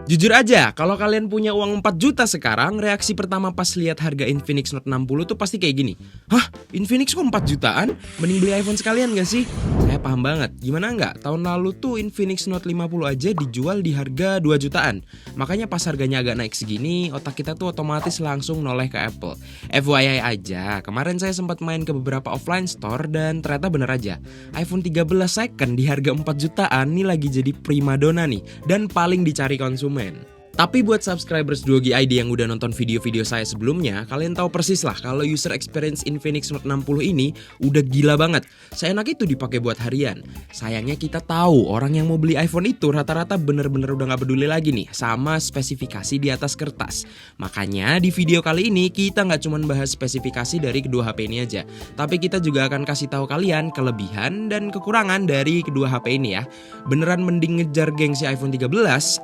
Jujur aja, kalau kalian punya uang 4 juta sekarang, reaksi pertama pas lihat harga Infinix Note 60 tuh pasti kayak gini. Hah? Infinix kok 4 jutaan? Mending beli iPhone sekalian gak sih? Saya paham banget. Gimana nggak? Tahun lalu tuh Infinix Note 50 aja dijual di harga 2 jutaan. Makanya pas harganya agak naik segini, otak kita tuh otomatis langsung noleh ke Apple. FYI aja, kemarin saya sempat main ke beberapa offline store dan ternyata bener aja. iPhone 13 second di harga 4 jutaan nih lagi jadi primadona nih dan paling dicari konsumen. Tapi buat subscribers 2G ID yang udah nonton video-video saya sebelumnya, kalian tahu persis lah kalau user experience Infinix Note 60 ini udah gila banget. Seenak itu dipakai buat harian. Sayangnya kita tahu orang yang mau beli iPhone itu rata-rata bener-bener udah gak peduli lagi nih sama spesifikasi di atas kertas. Makanya di video kali ini kita nggak cuma bahas spesifikasi dari kedua HP ini aja, tapi kita juga akan kasih tahu kalian kelebihan dan kekurangan dari kedua HP ini ya. Beneran mending ngejar gengsi iPhone 13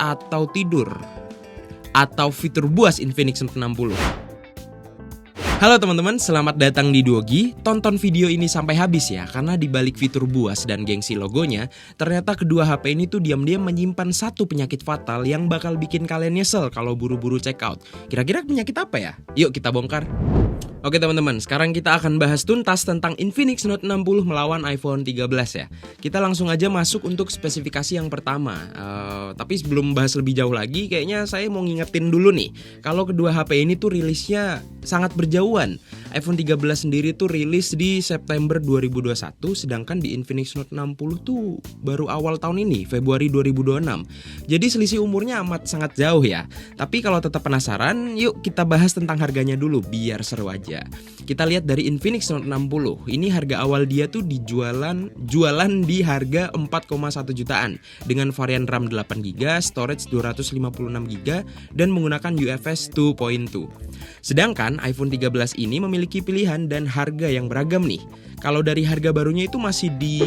atau tidur? Atau fitur buas Infinix Note 60. Halo teman-teman, selamat datang di Duogi. Tonton video ini sampai habis ya, karena di balik fitur buas dan gengsi logonya, ternyata kedua HP ini tuh diam-diam menyimpan satu penyakit fatal yang bakal bikin kalian nyesel kalau buru-buru check out. Kira-kira penyakit apa ya? Yuk kita bongkar. Oke teman-teman, sekarang kita akan bahas tuntas tentang Infinix Note 60 melawan iPhone 13 ya. Kita langsung aja masuk untuk spesifikasi yang pertama. Tapi sebelum bahas lebih jauh lagi, kayaknya saya mau ngingetin dulu nih, kalau kedua HP ini tuh rilisnya sangat berjauhan. iPhone 13 sendiri tuh rilis di September 2021, sedangkan di Infinix Note 60 tuh baru awal tahun ini, Februari 2026. Jadi selisih umurnya amat sangat jauh ya. Tapi kalau tetap penasaran, yuk kita bahas tentang harganya dulu biar seru aja. Kita lihat dari Infinix Note 60. Ini harga awal dia tuh jualan di harga 4,1 jutaan dengan varian RAM 8GB, storage 256GB dan menggunakan UFS 2.2. Sedangkan iPhone 13 ini memiliki pilihan dan harga yang beragam nih. Kalau dari harga barunya itu masih di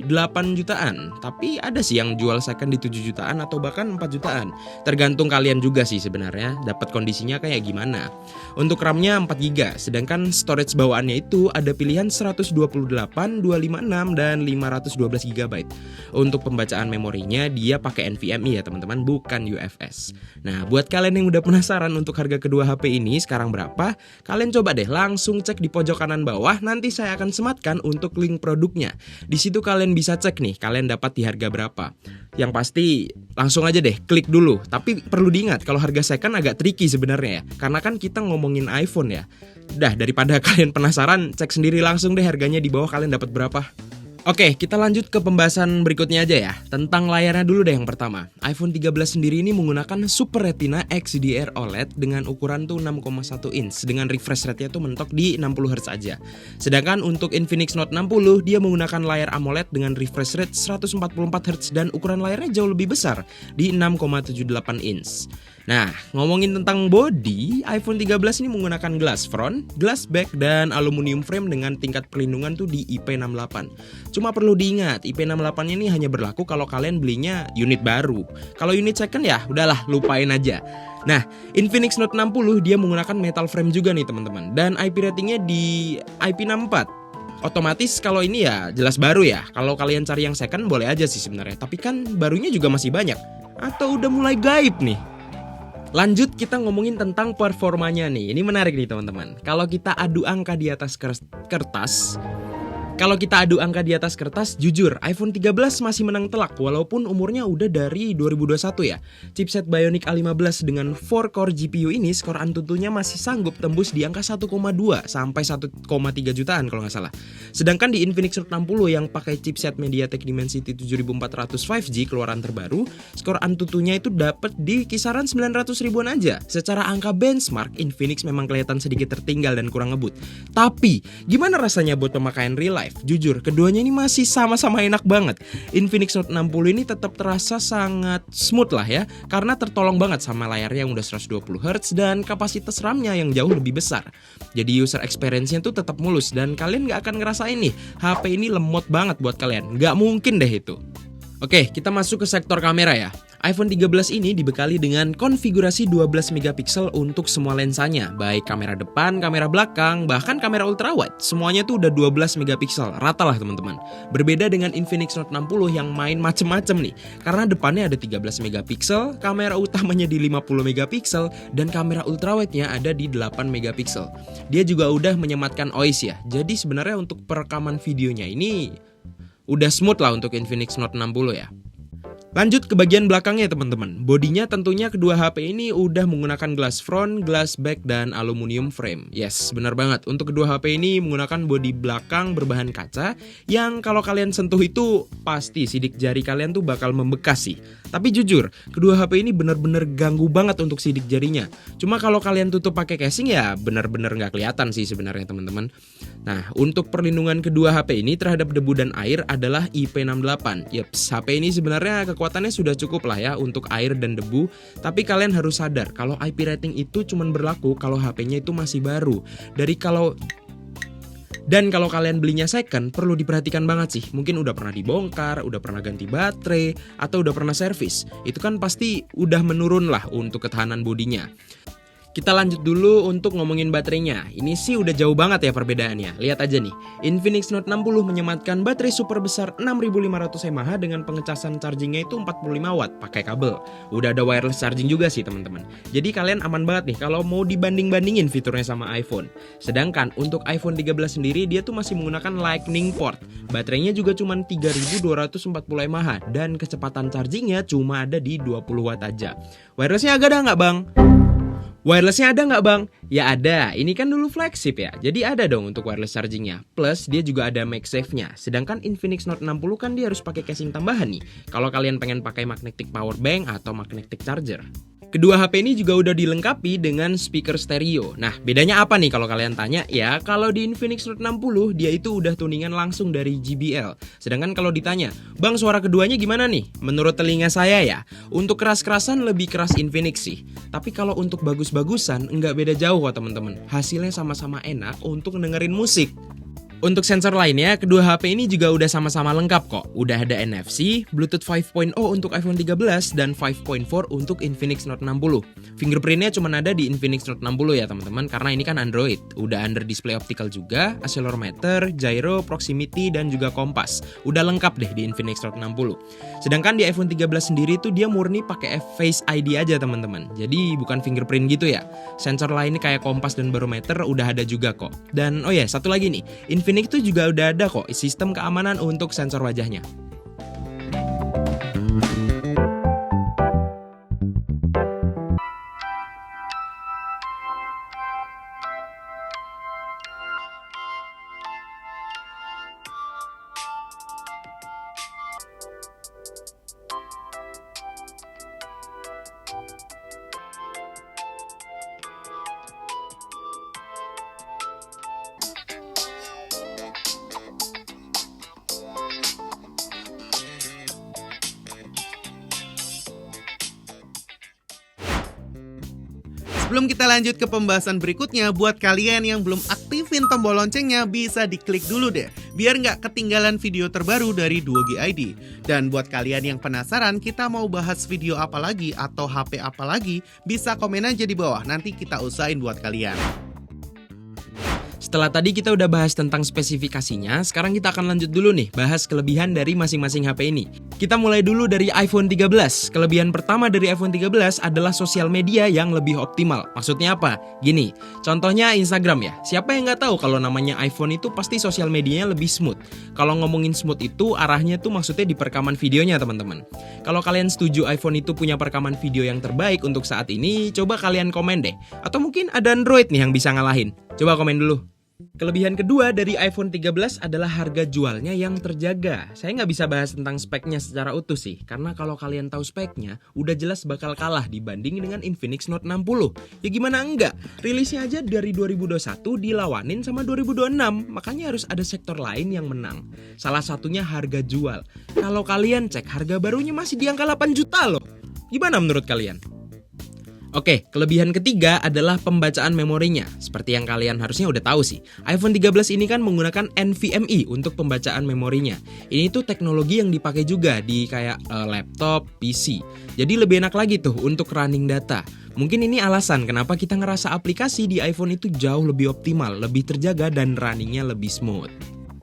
8 jutaan, tapi ada sih yang jual second di 7 jutaan atau bahkan 4 jutaan. Tergantung kalian juga sih sebenarnya dapat kondisinya kayak gimana. Untuk RAM-nya 4GB, sedangkan storage bawaannya itu ada pilihan 128, 256 dan 512GB. Untuk pembacaan memorinya dia pakai NVMe ya teman-teman, bukan UFS. Nah, buat kalian yang udah penasaran untuk harga kedua HP ini sekarang berapa, kalian coba deh langsung cek di pojok kanan bawah, nanti saya akan sematkan untuk link produknya. Di situ kalian bisa cek nih, kalian dapat di harga berapa. Yang pasti langsung aja deh klik dulu. Tapi perlu diingat kalau harga second agak tricky sebenarnya ya, karena kan kita ngomongin iPhone ya. Dah, daripada kalian penasaran, cek sendiri langsung deh harganya di bawah kalian dapat berapa. Oke, kita lanjut ke pembahasan berikutnya aja ya. Tentang layarnya dulu deh yang pertama. iPhone 13 sendiri ini menggunakan Super Retina XDR OLED dengan ukuran tuh 6,1 inch dengan refresh rate-nya tuh mentok di 60Hz aja. Sedangkan untuk Infinix Note 60 dia menggunakan layar AMOLED dengan refresh rate 144Hz dan ukuran layarnya jauh lebih besar di 6,78 inch. Nah, ngomongin tentang body, iPhone 13 ini menggunakan glass front, glass back, dan aluminium frame dengan tingkat perlindungan tuh di IP68. Cuma perlu diingat, IP68 ini hanya berlaku kalau kalian belinya unit baru. Kalau unit second ya udahlah, lupain aja. Nah, Infinix Note 60 dia menggunakan metal frame juga nih teman-teman, dan IP ratingnya di IP64. Otomatis kalau ini ya jelas baru ya. Kalau kalian cari yang second boleh aja sih sebenarnya, tapi kan barunya juga masih banyak. Atau udah mulai gaib nih. Lanjut kita ngomongin tentang performanya nih. Ini menarik nih teman-teman. Kalau kita adu angka di atas kertas, jujur iPhone 13 masih menang telak walaupun umurnya udah dari 2021 ya. Chipset Bionic A15 dengan 4-core GPU ini skor Antutunya masih sanggup tembus di angka 1,2 sampai 1,3 jutaan kalau nggak salah. Sedangkan di Infinix Note 60 yang pakai chipset MediaTek Dimensity 7400 5G keluaran terbaru, skor Antutunya itu dapat di kisaran 900 ribuan aja. Secara angka benchmark, Infinix memang kelihatan sedikit tertinggal dan kurang ngebut. Tapi, gimana rasanya buat pemakaian real life? Jujur, keduanya ini masih sama-sama enak banget. Infinix Note 60 ini tetap terasa sangat smooth lah ya, karena tertolong banget sama layarnya yang udah 120Hz dan kapasitas RAM-nya yang jauh lebih besar. Jadi user experience-nya tuh tetap mulus dan kalian gak akan ngerasain nih, HP ini lemot banget buat kalian. Gak mungkin deh itu. Oke, kita masuk ke sektor kamera ya. iPhone 13 ini dibekali dengan konfigurasi 12 megapiksel untuk semua lensanya, baik kamera depan, kamera belakang, bahkan kamera ultrawide. Semuanya tuh udah 12 megapiksel, rata lah teman-teman. Berbeda dengan Infinix Note 60 yang main macem-macem nih, karena depannya ada 13 megapiksel, kamera utamanya di 50 megapiksel, dan kamera ultrawide-nya ada di 8 megapiksel. Dia juga udah menyematkan OIS ya, jadi sebenarnya untuk perekaman videonya ini udah smooth lah untuk Infinix Note 60 ya. Lanjut ke bagian belakangnya teman-teman. Bodinya tentunya kedua HP ini udah menggunakan glass front, glass back, dan aluminium frame. Yes, benar banget. Untuk kedua HP ini menggunakan bodi belakang berbahan kaca yang kalau kalian sentuh itu pasti sidik jari kalian tuh bakal membekas sih. Tapi jujur, kedua HP ini benar-benar ganggu banget untuk sidik jarinya. Cuma kalau kalian tutup pakai casing ya benar-benar nggak kelihatan sih sebenarnya teman-teman. Nah, untuk perlindungan kedua HP ini terhadap debu dan air adalah IP68. Yeps, HP ini sebenarnya kekuatannya sudah cukup lah ya untuk air dan debu. Tapi kalian harus sadar kalau IP rating itu cuma berlaku kalau HP-nya itu masih baru. Dan kalau kalian belinya second, perlu diperhatikan banget sih. Mungkin udah pernah dibongkar, udah pernah ganti baterai, atau udah pernah servis. Itu kan pasti udah menurun lah untuk ketahanan bodinya. Kita lanjut dulu untuk ngomongin baterainya. Ini sih udah jauh banget ya perbedaannya. Lihat aja nih, Infinix Note 60 menyematkan baterai super besar 6500 mAh dengan pengecasan chargingnya itu 45 watt pakai kabel. Udah ada wireless charging juga sih teman-teman. Jadi kalian aman banget nih kalau mau dibanding-bandingin fiturnya sama iPhone. Sedangkan untuk iPhone 13 sendiri dia tuh masih menggunakan Lightning port. Baterainya juga cuma 3240 mAh dan kecepatan chargingnya cuma ada di 20 watt aja. Wirelessnya ada nggak bang? Wirelessnya ada nggak bang? Ya ada, ini kan dulu flagship ya, jadi ada dong untuk wireless chargingnya. Plus dia juga ada MagSafe-nya. Sedangkan Infinix Note 60 kan dia harus pakai casing tambahan nih, kalau kalian pengen pakai magnetic power bank atau magnetic charger. Kedua HP ini juga udah dilengkapi dengan speaker stereo. Nah, bedanya apa nih kalau kalian tanya? Ya, kalau di Infinix Note 60 dia itu udah tuningan langsung dari JBL. Sedangkan kalau ditanya, "Bang, suara keduanya gimana nih?" Menurut telinga saya ya, untuk keras-kerasan lebih keras Infinix sih. Tapi kalau untuk bagus-bagusan nggak beda jauh kok teman-teman. Hasilnya sama-sama enak untuk dengerin musik. Untuk sensor lainnya, kedua HP ini juga udah sama-sama lengkap kok. Udah ada NFC, Bluetooth 5.0 untuk iPhone 13, dan 5.4 untuk Infinix Note 60. Fingerprintnya cuma ada di Infinix Note 60 ya teman-teman, karena ini kan Android. Udah under display optical juga, accelerometer, gyro, proximity, dan juga kompas. Udah lengkap deh di Infinix Note 60. Sedangkan di iPhone 13 sendiri tuh dia murni pakai Face ID aja teman-teman. Jadi bukan fingerprint gitu ya. Sensor lainnya kayak kompas dan barometer udah ada juga kok. Dan oh ya, satu lagi nih, Infinix itu juga udah ada kok sistem keamanan untuk sensor wajahnya. Sebelum kita lanjut ke pembahasan berikutnya, buat kalian yang belum aktifin tombol loncengnya, bisa diklik dulu deh, biar nggak ketinggalan video terbaru dari Duogi ID. Dan buat kalian yang penasaran kita mau bahas video apa lagi atau HP apa lagi, bisa komen aja di bawah, nanti kita usahain buat kalian. Setelah tadi kita udah bahas tentang spesifikasinya, sekarang kita akan lanjut dulu nih, bahas kelebihan dari masing-masing HP ini. Kita mulai dulu dari iPhone 13. Kelebihan pertama dari iPhone 13 adalah sosial media yang lebih optimal. Maksudnya apa? Gini, contohnya Instagram ya. Siapa yang nggak tahu kalau namanya iPhone itu pasti sosial medianya lebih smooth. Kalau ngomongin smooth itu arahnya tuh maksudnya di perekaman videonya teman-teman. Kalau kalian setuju iPhone itu punya perekaman video yang terbaik untuk saat ini, coba kalian komen deh. Atau mungkin ada Android nih yang bisa ngalahin. Coba komen dulu. Kelebihan kedua dari iPhone 13 adalah harga jualnya yang terjaga. Saya nggak bisa bahas tentang speknya secara utuh sih, karena kalau kalian tahu speknya, udah jelas bakal kalah dibanding dengan Infinix Note 60. Ya gimana enggak? Rilisnya aja dari 2021 dilawanin sama 2026, makanya harus ada sektor lain yang menang. Salah satunya harga jual. Kalau kalian cek, harga barunya masih di angka 8 juta loh. Gimana menurut kalian? Oke, kelebihan ketiga adalah pembacaan memorinya. Seperti yang kalian harusnya udah tahu sih. iPhone 13 ini kan menggunakan NVMe untuk pembacaan memorinya. Ini tuh teknologi yang dipakai juga di kayak laptop, PC. Jadi lebih enak lagi tuh untuk running data. Mungkin ini alasan kenapa kita ngerasa aplikasi di iPhone itu jauh lebih optimal, lebih terjaga dan runningnya lebih smooth.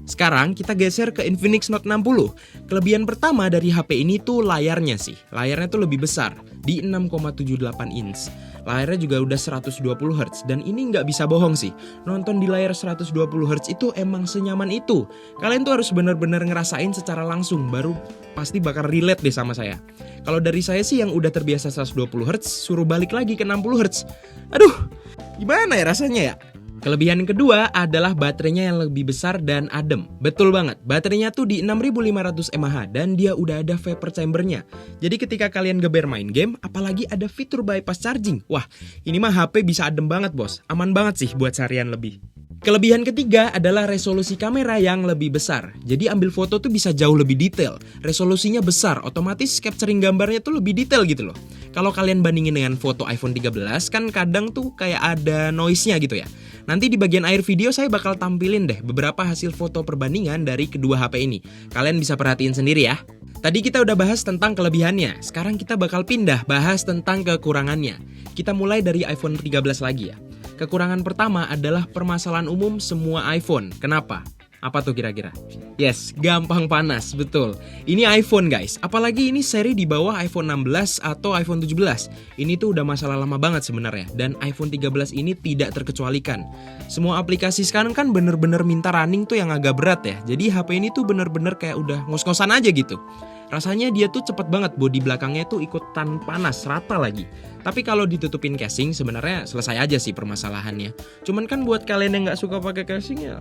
Sekarang kita geser ke Infinix Note 60. Kelebihan pertama dari HP ini tuh layarnya sih. Layarnya tuh lebih besar, di 6,78 inch. Layarnya juga udah 120 Hz dan ini nggak bisa bohong sih. Nonton di layar 120 Hz itu emang senyaman itu. Kalian tuh harus bener-bener ngerasain secara langsung, baru pasti bakal relate deh sama saya. Kalau dari saya sih yang udah terbiasa 120 Hz, suruh balik lagi ke 60 Hz. Aduh, gimana ya rasanya ya? Kelebihan kedua adalah baterainya yang lebih besar dan adem. Betul banget, baterainya tuh di 6500 mAh dan dia udah ada vapor chambernya. Jadi ketika kalian geber main game, apalagi ada fitur bypass charging. Wah, ini mah HP bisa adem banget bos, aman banget sih buat seharian lebih. Kelebihan ketiga adalah resolusi kamera yang lebih besar. Jadi ambil foto tuh bisa jauh lebih detail. Resolusinya besar, otomatis capturing gambarnya tuh lebih detail gitu loh. Kalau kalian bandingin dengan foto iPhone 13 kan kadang tuh kayak ada noise-nya gitu ya. Nanti di bagian akhir video saya bakal tampilin deh beberapa hasil foto perbandingan dari kedua HP ini. Kalian bisa perhatiin sendiri ya. Tadi kita udah bahas tentang kelebihannya. Sekarang kita bakal pindah bahas tentang kekurangannya. Kita mulai dari iPhone 13 lagi ya. Kekurangan pertama adalah permasalahan umum semua iPhone. Kenapa? Apa tuh kira-kira? Yes, gampang panas, betul. Ini iPhone guys, apalagi ini seri di bawah iPhone 16 atau iPhone 17. Ini tuh udah masalah lama banget sebenarnya. Dan iPhone 13 ini tidak terkecualikan. Semua aplikasi sekarang kan bener-bener minta running tuh yang agak berat ya. Jadi HP ini tuh bener-bener kayak udah ngos-ngosan aja gitu. Rasanya dia tuh cepet banget, bodi belakangnya tuh ikutan panas, rata lagi. Tapi kalau ditutupin casing sebenarnya selesai aja sih permasalahannya. Cuman kan buat kalian yang nggak suka pakai casing ya,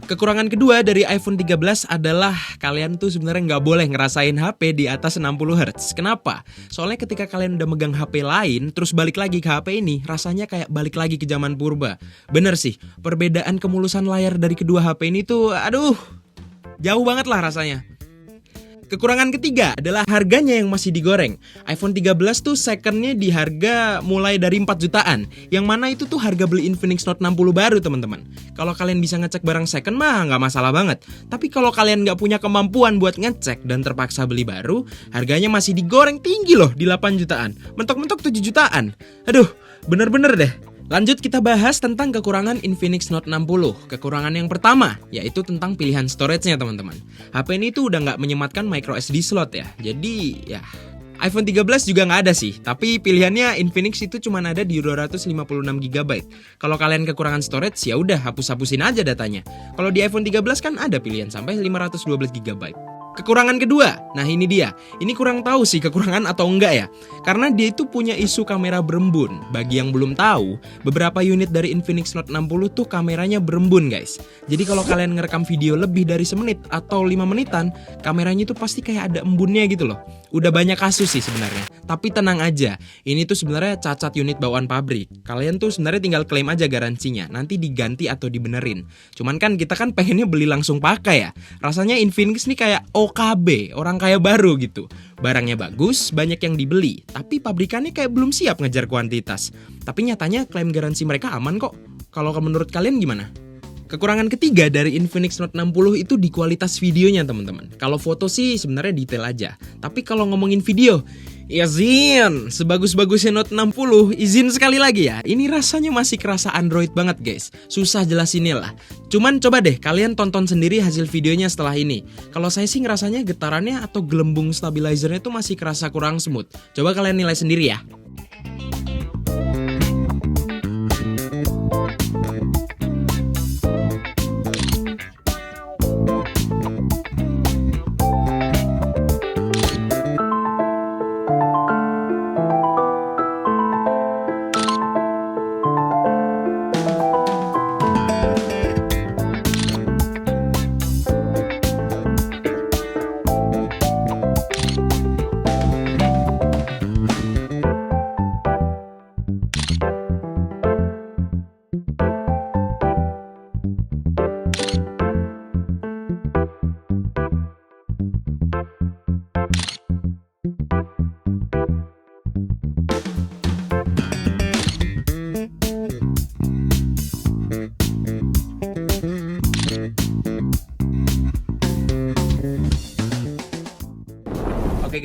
Kekurangan kedua dari iPhone 13 adalah kalian tuh sebenarnya nggak boleh ngerasain HP di atas 60 Hz. Kenapa? Soalnya ketika kalian udah megang HP lain, terus balik lagi ke HP ini, rasanya kayak balik lagi ke zaman purba. Bener sih, perbedaan kemulusan layar dari kedua HP ini tuh, aduh, jauh banget lah rasanya. Kekurangan ketiga adalah harganya yang masih digoreng. iPhone 13 tuh secondnya di harga mulai dari 4 jutaan. Yang mana itu tuh harga beli Infinix Note 60 baru teman-teman. Kalau kalian bisa ngecek barang second mah nggak masalah banget. Tapi kalau kalian nggak punya kemampuan buat ngecek dan terpaksa beli baru, harganya masih digoreng tinggi loh di 8 jutaan. Mentok-mentok 7 jutaan. Aduh, bener-bener deh. Lanjut kita bahas tentang kekurangan Infinix Note 60. Kekurangan yang pertama, yaitu tentang pilihan storage-nya teman-teman. HP ini tuh udah nggak menyematkan micro SD slot ya. Jadi ya, iPhone 13 juga nggak ada sih. Tapi pilihannya Infinix itu cuma ada di 256 GB. Kalau kalian kekurangan storage, ya udah hapus-hapusin aja datanya. Kalau di iPhone 13 kan ada pilihan sampai 512 GB. Kekurangan kedua, nah ini dia. Ini kurang tahu sih kekurangan atau enggak ya. Karena dia itu punya isu kamera berembun. Bagi yang belum tahu, beberapa unit dari Infinix Note 60 tuh kameranya berembun guys. Jadi kalau kalian ngerekam video lebih dari semenit atau 5 menitan, kameranya tuh pasti kayak ada embunnya gitu loh. Udah banyak kasus sih sebenarnya. Tapi tenang aja, ini tuh sebenarnya cacat unit bawaan pabrik. Kalian tuh sebenarnya tinggal klaim aja garansinya, nanti diganti atau dibenerin. Cuman kan kita kan pengennya beli langsung pakai ya. Rasanya Infinix nih kayak OKB, orang kaya baru gitu. Barangnya bagus, banyak yang dibeli, tapi pabrikannya kayak belum siap ngejar kuantitas. Tapi nyatanya klaim garansi mereka aman kok. Kalau menurut kalian gimana? Kekurangan ketiga dari Infinix Note 60 itu di kualitas videonya teman-teman. Kalau foto sih sebenarnya detail aja. Tapi kalau ngomongin video, ya Zin, sebagus-bagusnya Note 60, izin sekali lagi ya, ini rasanya masih kerasa Android banget guys. Susah jelasinnya lah. Cuman coba deh kalian tonton sendiri hasil videonya setelah ini. Kalau saya sih ngerasanya getarannya atau gelembung stabilizernya itu masih kerasa kurang smooth. Coba kalian nilai sendiri ya.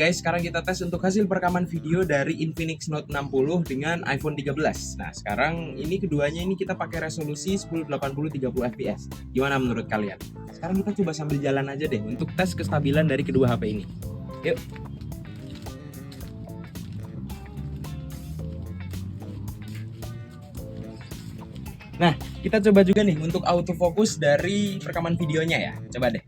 guys, sekarang kita tes untuk hasil perekaman video dari Infinix Note 60 dengan iPhone 13. Nah, sekarang ini keduanya ini kita pakai resolusi 1080 30 fps. Gimana menurut kalian? Sekarang kita coba sambil jalan aja deh untuk tes kestabilan dari kedua HP ini. Yuk. Nah, kita coba juga nih untuk autofocus dari perekaman videonya ya. Coba deh.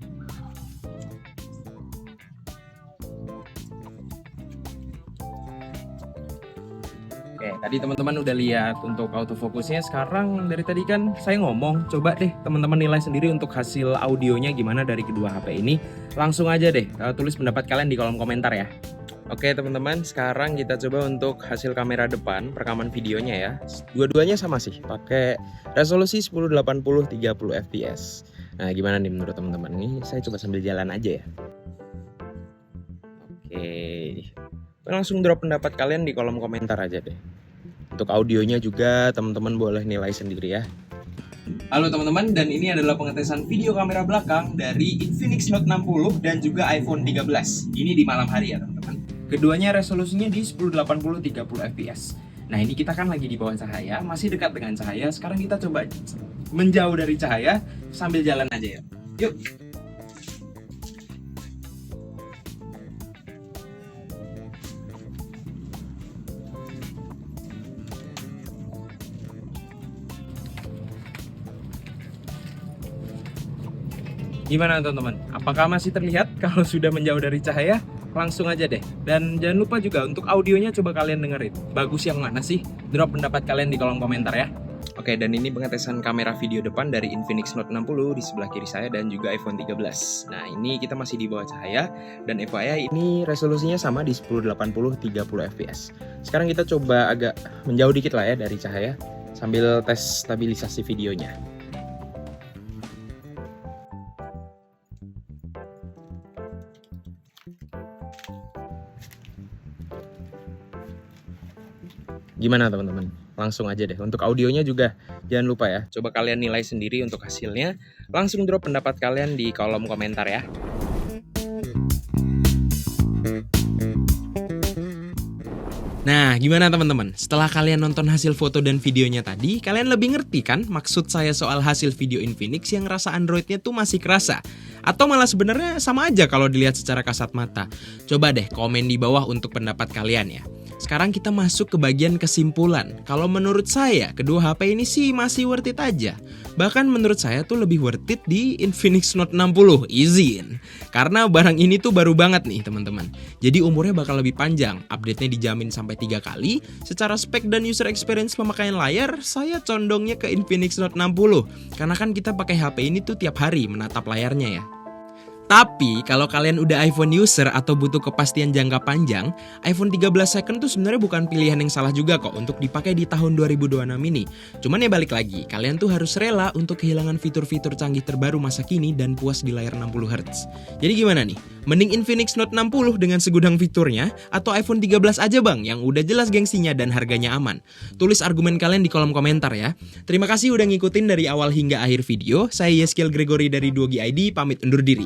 Oke, tadi teman-teman udah lihat untuk autofokusnya. Sekarang dari tadi kan saya ngomong, coba deh teman-teman nilai sendiri untuk hasil audionya gimana dari kedua HP ini. Langsung aja deh tulis pendapat kalian di kolom komentar ya. Oke teman-teman, sekarang kita coba untuk hasil kamera depan perekaman videonya ya. Dua-duanya sama sih, pakai resolusi 1080 30 fps. Nah, gimana nih menurut teman-teman? Ini saya coba sambil jalan aja ya. Oke. Langsung drop pendapat kalian di kolom komentar aja deh. Untuk audionya juga teman-teman boleh nilai sendiri ya. Halo teman-teman, dan ini adalah pengetesan video kamera belakang dari Infinix Note 60 dan juga iPhone 13. Ini di malam hari ya teman-teman. Keduanya resolusinya di 1080 30 fps. Nah, ini kita kan lagi di bawah cahaya, masih dekat dengan cahaya. Sekarang kita coba menjauh dari cahaya sambil jalan aja ya. Yuk. Gimana teman-teman? Apakah masih terlihat kalau sudah menjauh dari cahaya? Langsung aja deh. Dan jangan lupa juga untuk audionya coba kalian dengerin. Bagus yang mana sih? Drop pendapat kalian di kolom komentar ya. Oke, dan ini pengetesan kamera video depan dari Infinix Note 60 di sebelah kiri saya dan juga iPhone 13. Nah, ini kita masih di bawah cahaya dan FYI ini resolusinya sama di 1080 30 fps. Sekarang kita coba agak menjauh dikit lah ya dari cahaya sambil tes stabilisasi videonya. Gimana teman-teman? Langsung aja deh. Untuk audionya juga jangan lupa ya. Coba kalian nilai sendiri untuk hasilnya. Langsung drop pendapat kalian di kolom komentar ya. Nah, gimana teman-teman? Setelah kalian nonton hasil foto dan videonya tadi, kalian lebih ngerti kan maksud saya soal hasil video Infinix yang rasa Androidnya tuh masih kerasa? Atau malah sebenarnya sama aja kalau dilihat secara kasat mata? Coba deh komen di bawah untuk pendapat kalian ya. Sekarang kita masuk ke bagian kesimpulan. Kalau menurut saya, kedua HP ini sih masih worth it aja. Bahkan menurut saya tuh lebih worth it di Infinix Note 60, izin. Karena barang ini tuh baru banget nih teman-teman. Jadi umurnya bakal lebih panjang, update-nya dijamin sampai 3 kali. Secara spek dan user experience pemakaian layar, saya condongnya ke Infinix Note 60. Karena kan kita pakai HP ini tuh tiap hari menatap layarnya ya. Tapi kalau kalian udah iPhone user atau butuh kepastian jangka panjang, iPhone 13 second tuh sebenarnya bukan pilihan yang salah juga kok untuk dipakai di tahun 2026 ini. Cuman ya balik lagi, kalian tuh harus rela untuk kehilangan fitur-fitur canggih terbaru masa kini dan puas di layar 60Hz. Jadi gimana nih? Mending Infinix Note 60 dengan segudang fiturnya atau iPhone 13 aja bang yang udah jelas gengsinya dan harganya aman? Tulis argumen kalian di kolom komentar ya. Terima kasih udah ngikutin dari awal hingga akhir video. Saya Yeskiel Gregory dari 2G ID pamit undur diri.